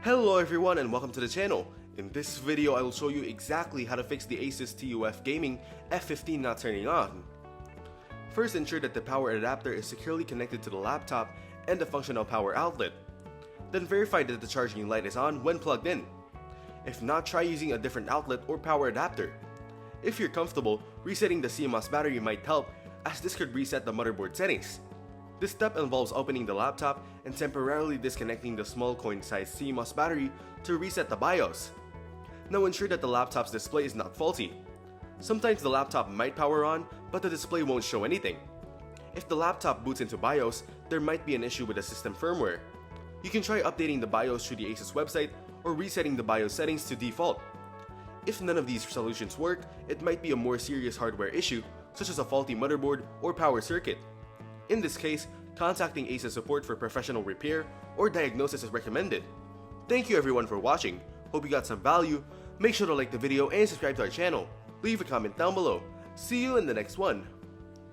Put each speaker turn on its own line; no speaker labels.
Hello everyone and welcome to the channel. In this video I will show you exactly how to fix the Asus Tuf Gaming F15 not turning on. First, ensure that the power adapter is securely connected to the laptop and the functional power outlet. Then verify that the charging light is on when plugged in. If not, try using a different outlet or power adapter. If you're comfortable, resetting the CMOS battery might help, as this could reset the motherboard settings. This step involves opening the laptop and temporarily disconnecting the small coin-sized CMOS battery to reset the BIOS. Now ensure that the laptop's display is not faulty. Sometimes the laptop might power on, but the display won't show anything. If the laptop boots into BIOS, there might be an issue with the system firmware. You can try updating the BIOS through the Asus website or resetting the BIOS settings to default. If none of these solutions work, it might be a more serious hardware issue, such as a faulty motherboard or power circuit. In this case, contacting Asus support for professional repair or diagnosis is recommended. Thank you everyone for watching. Hope you got some value. Make sure to like the video and subscribe to our channel. Leave a comment down below. See you in the next one.